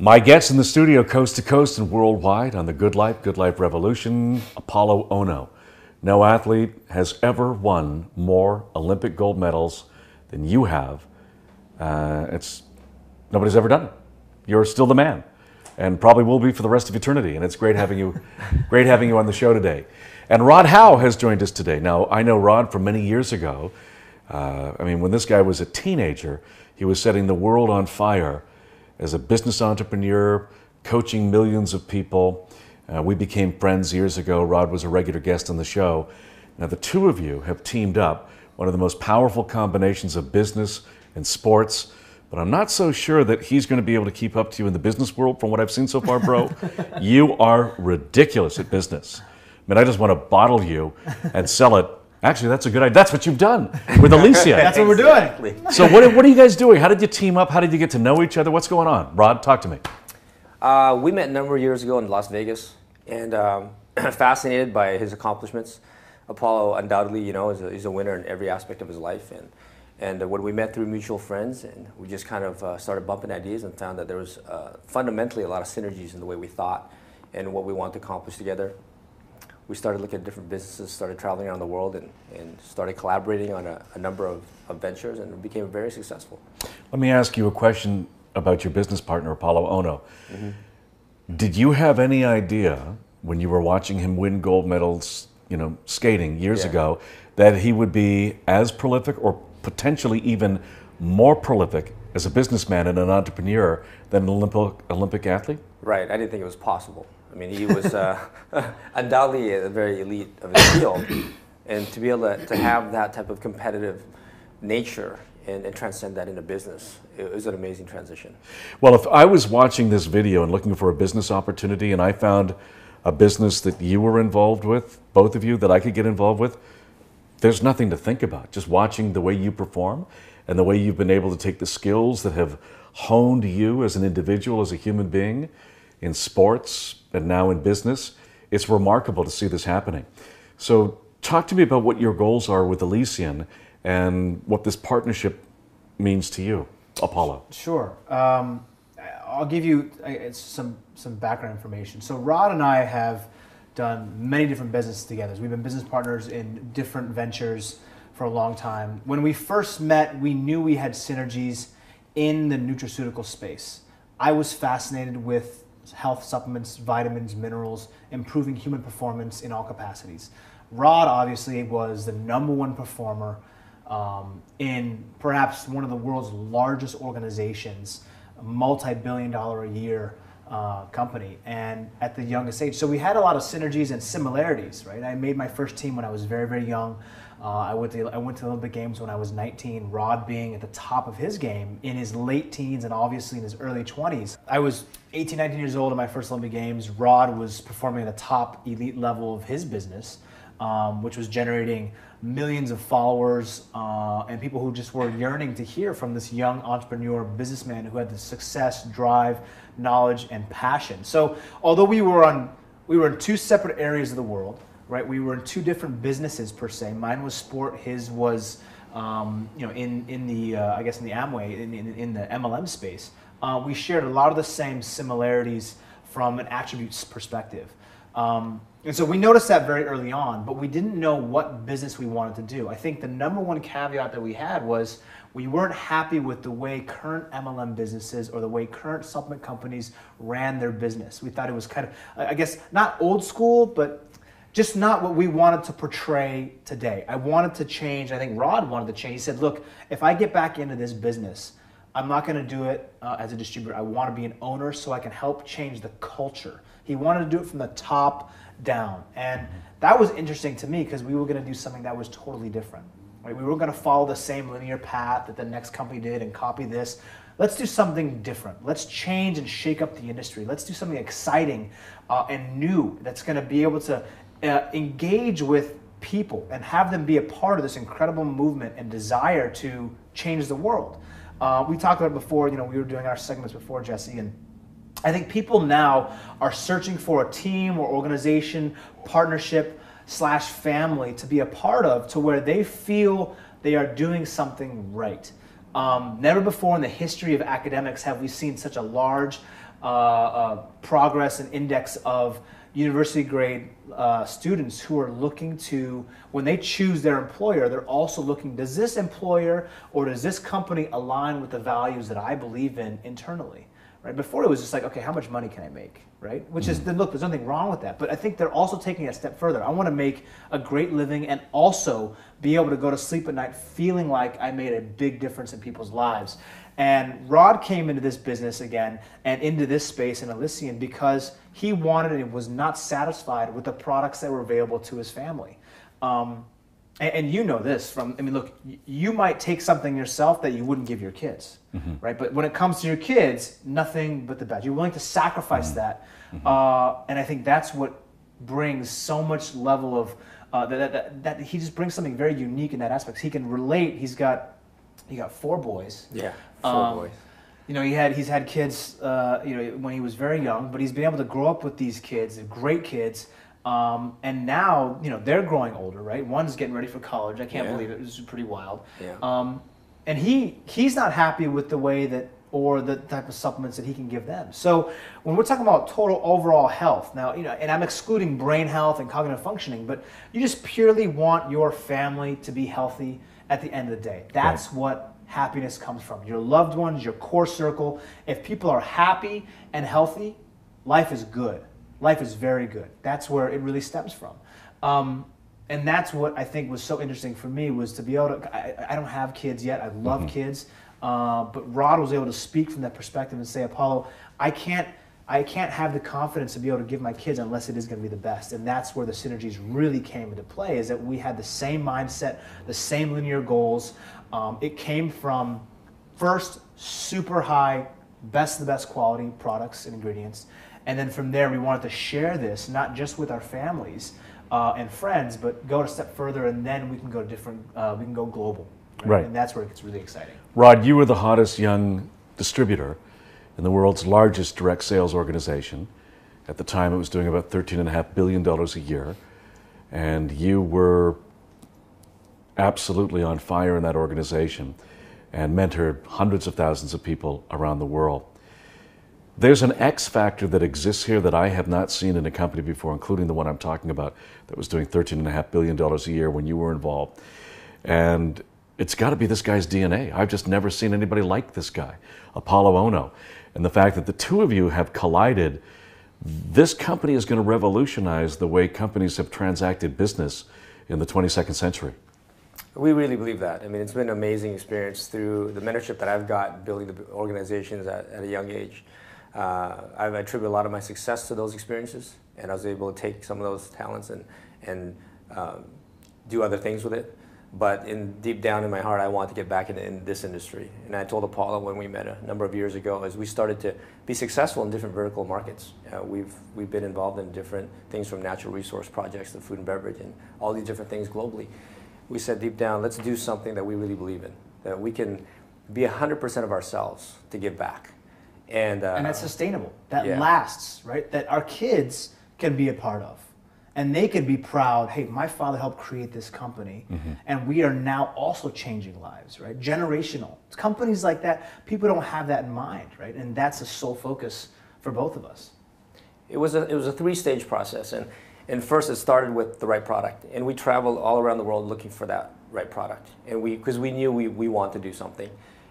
My guest in the studio, coast to coast and worldwide on the Good Life Revolution, Apolo Ohno. No athlete has ever won more Olympic gold medals than you have. Nobody's ever done it. You're still the man, and probably will be for the rest of eternity. And it's great having you, on the show today. And Rod Howe has joined us today. Now, I know Rod from many years ago. When this guy was a teenager, he was setting the world on fire as a business entrepreneur, coaching millions of people. We became friends years ago. Rod was a regular guest on the show. Now, the two of you have teamed up, one of the most powerful combinations of business and sports. But I'm not so sure that he's going to be able to keep up to you in the business world from what I've seen so far, bro. You are ridiculous at business. I just want to bottle you and sell it. Actually, that's a good idea. That's what you've done with Allysian. That's what we're doing. So what are you guys doing? How did you team up? How did you get to know each other? What's going on? Rod, talk to me. We met a number of years ago in Las Vegas, and fascinated by his accomplishments. Apolo, undoubtedly, he's a winner in every aspect of his life. And when we met through mutual friends, and we just kind of started bumping ideas and found that there was fundamentally a lot of synergies in the way we thought and what we wanted to accomplish together. We started looking at different businesses, started traveling around the world, and started collaborating on a number of ventures, and became very successful. Let me ask you a question about your business partner, Apolo Ohno. Mm-hmm. Did you have any idea when you were watching him win gold medals, skating years ago, that he would be as prolific or potentially even more prolific as a businessman and an entrepreneur than an Olympic athlete? Right, I didn't think it was possible. He was undoubtedly a very elite of his field, and to be able to have that type of competitive nature and transcend that into business, it was an amazing transition. Well, if I was watching this video and looking for a business opportunity and I found a business that you were involved with, both of you, that I could get involved with, there's nothing to think about. Just watching the way you perform and the way you've been able to take the skills that have honed you as an individual, as a human being, in sports and now in business, it's remarkable to see this happening. So talk to me about what your goals are with Allysian and what this partnership means to you, Apolo. Sure. I'll give you some background information. So Rod and I have done many different businesses together. We've been business partners in different ventures for a long time. When we first met, we knew we had synergies in the nutraceutical space. I was fascinated with health supplements, vitamins, minerals, improving human performance in all capacities. Rod obviously was the #1 performer in perhaps one of the world's largest organizations, a multi-billion-dollar a year company, and at the youngest age. So we had a lot of synergies and similarities, right? I made my first team when I was very, very young. I went to Olympic Games when I was 19, Rod being at the top of his game in his late teens and obviously in his early 20s. I was 18, 19 years old in my first Olympic Games. Rod was performing at the top elite level of his business, which was generating millions of followers and people who just were yearning to hear from this young entrepreneur businessman who had the success, drive, knowledge, and passion. So although we were in two separate areas of the world, right? We were in two different businesses per se. Mine was sport. His was, in the Amway, in the MLM space. We shared a lot of the same similarities from an attributes perspective. And so we noticed that very early on, but we didn't know what business we wanted to do. I think the #1 caveat that we had was we weren't happy with the way current MLM businesses or the way current supplement companies ran their business. We thought it was kind of, I guess, not old school, but just not what we wanted to portray today. I wanted to change. I think Rod wanted to change. He said, look, if I get back into this business, I'm not going to do it as a distributor. I want to be an owner so I can help change the culture. He wanted to do it from the top down. And that was interesting to me because we were going to do something that was totally different. Right? We were going to follow the same linear path that the next company did and copy this. Let's do something different. Let's change and shake up the industry. Let's do something exciting and new that's going to be able to engage with people and have them be a part of this incredible movement and desire to change the world. We talked about it before, we were doing our segments before, Jesse, and I think people now are searching for a team or organization, partnership / family to be a part of to where they feel they are doing something right. Never before in the history of academics have we seen such a large progress and index of university grade students who are looking to, when they choose their employer, they're also looking, does this employer or does this company align with the values that I believe in internally? Right? Before it was just like, okay, how much money can I make? Right? Which is, look, there's nothing wrong with that. But I think they're also taking it a step further. I want to make a great living and also be able to go to sleep at night feeling like I made a big difference in people's lives. And Rod came into this business again and into this space in Allysian because he wanted and was not satisfied with the products that were available to his family. And you know this from, I mean, look, you might take something yourself that you wouldn't give your kids, right? But when it comes to your kids, nothing but the best. You're willing to sacrifice that. And I think that's what brings so much level of, that he just brings something very unique in that aspect. He can relate. He got 4 boys. Yeah, 4 boys. You know, he's had kids, you know, when he was very young, but he's been able to grow up with these kids, they're great kids. And now, you know, they're growing older, right? One's getting ready for college. I can't believe it. This is pretty wild. Yeah. And he's not happy with the way that, or the type of supplements that he can give them. So when we're talking about total overall health, now, you know, and I'm excluding brain health and cognitive functioning, but you just purely want your family to be healthy at the end of the day. That's what happiness comes from. Your loved ones, your core circle. If people are happy and healthy, life is good. Life is very good. That's where it really stems from. And that's what I think was so interesting for me, was to be able to, I don't have kids yet, I love kids, but Rod was able to speak from that perspective and say, Apolo, I can't have the confidence to be able to give my kids unless it is going to be the best. And that's where the synergies really came into play, is that we had the same mindset, the same linear goals. It came from, first, super high, best of the best quality products and ingredients. And then from there, we wanted to share this, not just with our families and friends, but go a step further, and then we can go different, we can go global. Right? And that's where it gets really exciting. Rod, you were the hottest young distributor in the world's largest direct sales organization. At the time, it was doing about $13.5 billion a year. And you were absolutely on fire in that organization and mentored hundreds of thousands of people around the world. There's an X factor that exists here that I have not seen in a company before, including the one I'm talking about that was doing $13.5 billion a year when you were involved. And it's got to be this guy's DNA. I've just never seen anybody like this guy, Apolo Ohno. And the fact that the two of you have collided, this company is going to revolutionize the way companies have transacted business in the 22nd century. We really believe that. I mean, it's been an amazing experience through the mentorship that I've got building the organizations at a young age. I attribute a lot of my success to those experiences, and I was able to take some of those talents and do other things with it. But deep down in my heart, I want to get back in this industry. And I told Apolo when we met a number of years ago, as we started to be successful in different vertical markets. We've been involved in different things, from natural resource projects to food and beverage and all these different things globally. We said deep down, let's do something that we really believe in, that we can be 100% of ourselves to give back. And that's sustainable. That lasts, right? That our kids can be a part of. And they can be proud, hey, my father helped create this company, and we are now also changing lives, right? Generational. It's companies like that, people don't have that in mind, right? And that's a sole focus for both of us. It was a 3-stage process. And first it started with the right product. And we traveled all around the world looking for that right product. And because we knew we wanted to do something.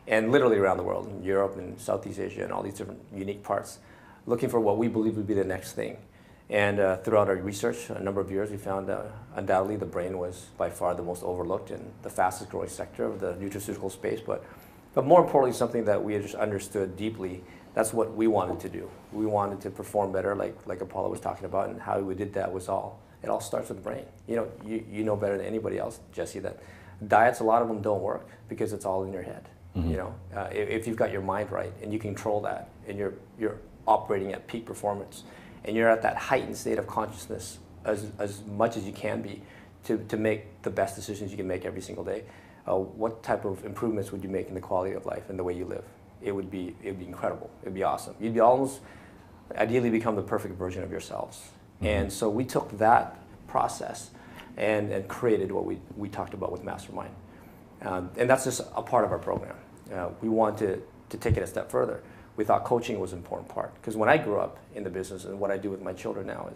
And literally around the world, in Europe and Southeast Asia and all these different unique parts, looking for what we believe would be the next thing. And throughout our research, a number of years, we found undoubtedly the brain was by far the most overlooked and the fastest growing sector of the nutraceutical space. But more importantly, something that we had just understood deeply, that's what we wanted to do. We wanted to perform better, like Apolo was talking about, and how we did that was it all starts with the brain. You know better than anybody else, Jesse, that diets, a lot of them don't work because it's all in your head. If you've got your mind right and you control that, and you're operating at peak performance, and you're at that heightened state of consciousness as much as you can be to make the best decisions you can make every single day, what type of improvements would you make in the quality of life and the way you live? It would be incredible. It would be awesome. You'd be almost ideally become the perfect version of yourselves. And so we took that process and created what we talked about with Mastermind. And that's just a part of our program. We want to take it a step further. we thought coaching was an important part. Because when I grew up in the business, and what I do with my children now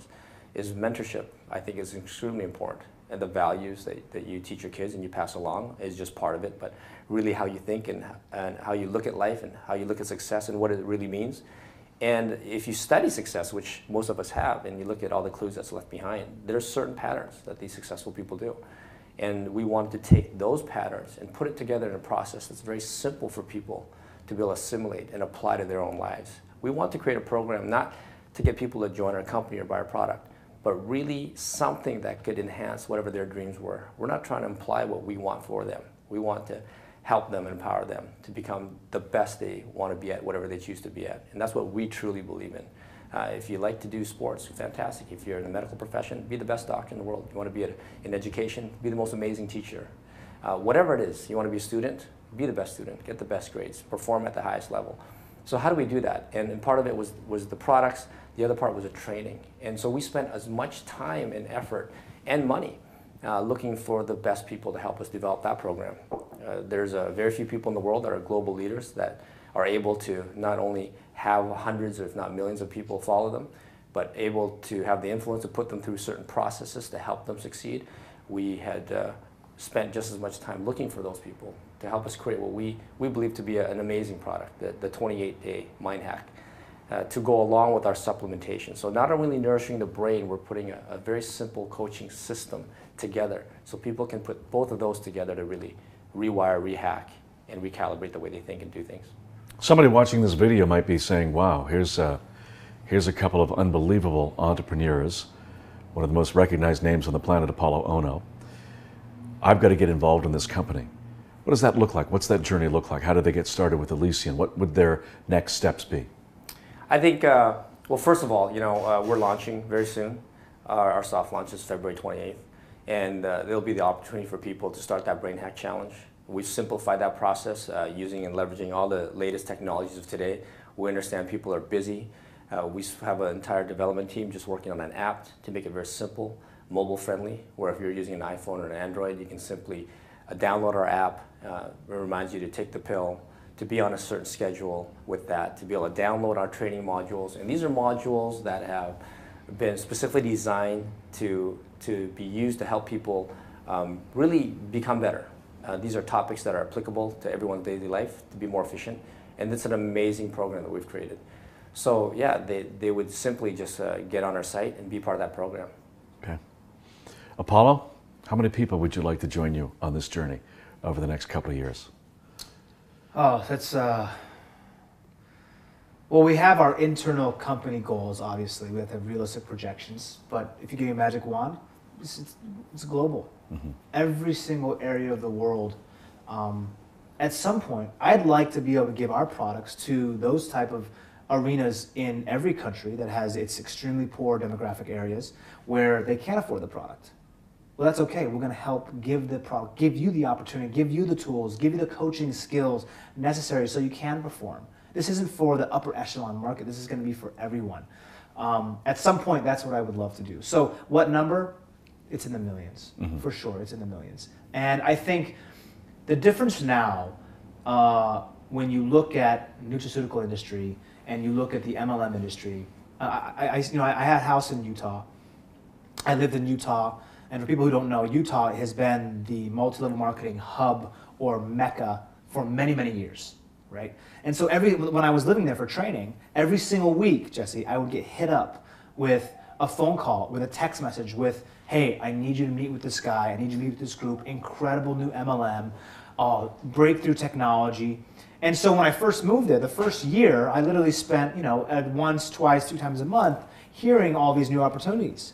is mentorship, I think is extremely important. And the values that you teach your kids and you pass along is just part of it, but really how you think and how you look at life and how you look at success and what it really means. And if you study success, which most of us have, and you look at all the clues that's left behind, there's certain patterns that these successful people do. And we wanted to take those patterns and put it together in a process that's very simple for people to be able to assimilate and apply to their own lives. We want to create a program not to get people to join our company or buy our product, but really something that could enhance whatever their dreams were. We're not trying to imply what we want for them. We want to help them and empower them to become the best they want to be at, whatever they choose to be at. And that's what we truly believe in. If you like to do sports, fantastic. If you're in the medical profession, be the best doctor in the world. You want to be in education, be the most amazing teacher. Whatever it is, you want to be a student, be the best student, get the best grades, perform at the highest level. So how do we do that? And part of it was the products. The other part was the training. And so we spent as much time and effort and money looking for the best people to help us develop that program. There's very few people in the world that are global leaders that are able to not only have hundreds or if not millions of people follow them, but able to have the influence to put them through certain processes to help them succeed. We had spent just as much time looking for those people to help us create what we believe to be an amazing product, the 28-day mind hack, to go along with our supplementation. So not only nourishing the brain, we're putting a very simple coaching system together so people can put both of those together to really rewire, rehack, and recalibrate the way they think and do things. Somebody watching this video might be saying, wow, here's a couple of unbelievable entrepreneurs, one of the most recognized names on the planet, Apolo, Ohno. I've got to get involved in this company. What does that look like? What's that journey look like? How did they get started with Allysian? What would their next steps be? I think, well, first of all, we're launching very soon. Our soft launch is February 28th, and there'll be the opportunity for people to start that Brain Hack Challenge. We've simplified that process using and leveraging all the latest technologies of today. We understand people are busy. We have an entire development team just working on an app to make it very simple, mobile friendly, where if you're using an iPhone or an Android, you can simply download our app. It reminds you to take the pill, to be on a certain schedule with that, to be able to download our training modules. And these are modules that have been specifically designed to be used to help people really become better. These are topics that are applicable to everyone's daily life to be more efficient. And it's an amazing program that we've created. So yeah, they would simply just get on our site and be part of that program. Okay. Apolo, how many people would you like to join you on this journey over the next couple of years? Oh, that's, well, we have our internal company goals, obviously. We have to have realistic projections. But if you give me a magic wand, it's global. Mm-hmm. Every single area of the world. At some point, I'd like to be able to give our products to those type of arenas in every country that has its extremely poor demographic areas where they can't afford the product. Well, that's okay. We're going to help give the product, give you the opportunity, give you the tools, give you the coaching skills necessary so you can perform. This isn't for the upper echelon market. This is going to be for everyone. At some point, that's what I would love to do. So what number? It's in the millions. Mm-hmm. For sure, it's in the millions. And I think the difference now, when you look at nutraceutical industry and you look at the MLM industry, I had a house in Utah. I lived in Utah. And for people who don't know, Utah has been the multi-level marketing hub or mecca for many, many years, right? And so when I was living there for training, every single week, Jesse, I would get hit up with a phone call, with a text message with, hey, I need you to meet with this guy, I need you to meet with this group, incredible new MLM, breakthrough technology. And so when I first moved there, the first year, I literally spent, once, twice, 2 times a month, hearing all these new opportunities.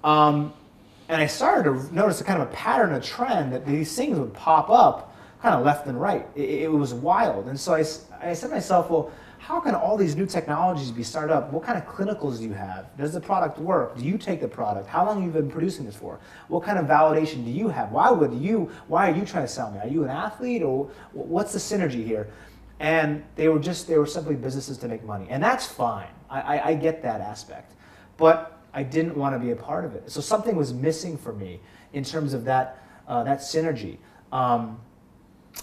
And I started to notice a kind of a pattern, a trend, that these things would pop up kind of left and right. It was wild. And so I said to myself, well, how can all these new technologies be started up? What kind of clinicals do you have? Does the product work? Do you take the product? How long have you been producing this for? What kind of validation do you have? Why are you trying to sell me? Are you an athlete, or what's the synergy here? And they were simply businesses to make money. And that's fine. I get that aspect. But I didn't want to be a part of it. So something was missing for me in terms of that synergy.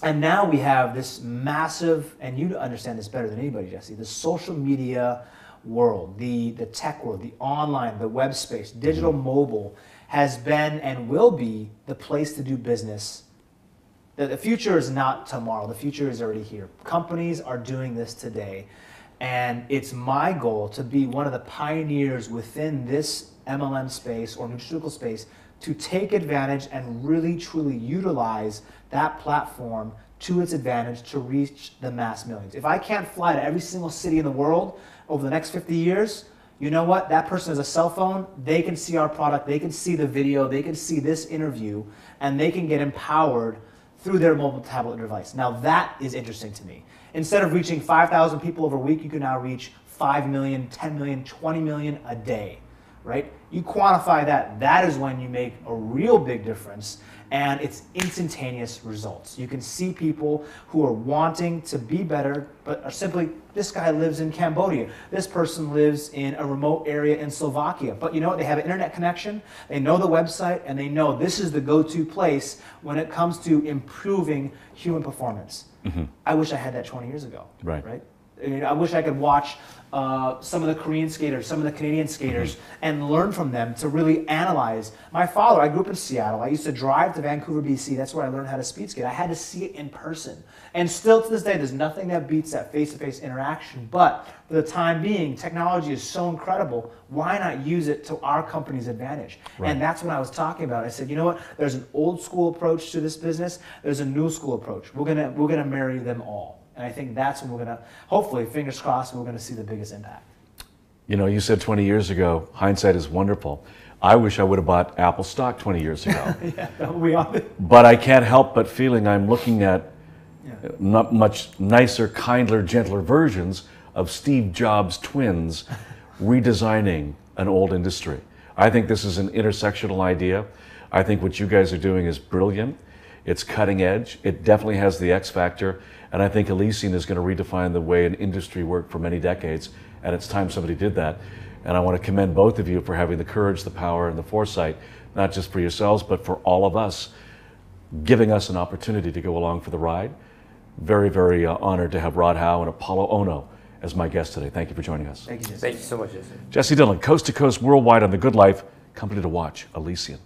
And now we have this massive, and you understand this better than anybody, Jesse, the social media world, the tech world, the online, the web space, digital mobile has been and will be the place to do business. The future is not tomorrow. The future is already here. Companies are doing this today. And it's my goal to be one of the pioneers within this MLM space or nutraceutical space to take advantage and really truly utilize that platform to its advantage to reach the mass millions. If I can't fly to every single city in the world over the next 50 years, you know what? That person has a cell phone, they can see our product, they can see the video, they can see this interview, and they can get empowered through their mobile tablet device. Now that is interesting to me. Instead of reaching 5,000 people over a week, you can now reach 5 million, 10 million, 20 million a day, right? You quantify that, that is when you make a real big difference, and it's instantaneous results. You can see people who are wanting to be better, but are simply, this guy lives in Cambodia, this person lives in a remote area in Slovakia, but you know what, they have an internet connection, they know the website, and they know this is the go-to place when it comes to improving human performance. I wish I had that 20 years ago, right? I wish I could watch some of the Korean skaters, some of the Canadian skaters, and learn from them to really analyze. My father, I grew up in Seattle. I used to drive to Vancouver, BC. That's where I learned how to speed skate. I had to see it in person. And still to this day, there's nothing that beats that face-to-face interaction. But for the time being, technology is so incredible, why not use it to our company's advantage? And that's what I was talking about. I said, you know what? There's an old school approach to this business. There's a new school approach. We're gonna marry them all. And I think that's when we're going to, hopefully, fingers crossed, we're going to see the biggest impact. You know, you said 20 years ago, hindsight is wonderful. I wish I would have bought Apple stock 20 years ago. We all did. But I can't help but feeling I'm looking at not much nicer, kinder, gentler versions of Steve Jobs' twins redesigning an old industry. I think this is an intersectional idea. I think what you guys are doing is brilliant. It's cutting edge. It definitely has the X factor. And I think Allysian is going to redefine the way an industry worked for many decades. And it's time somebody did that. And I want to commend both of you for having the courage, the power, and the foresight, not just for yourselves, but for all of us, giving us an opportunity to go along for the ride. Very, very honored to have Rod Howe and Apolo Ohno as my guests today. Thank you for joining us. Thank you, Jesse. Thank you so much, Jesse. Jesse Dillon, coast to coast, worldwide on The Good Life, company to watch, Allysian.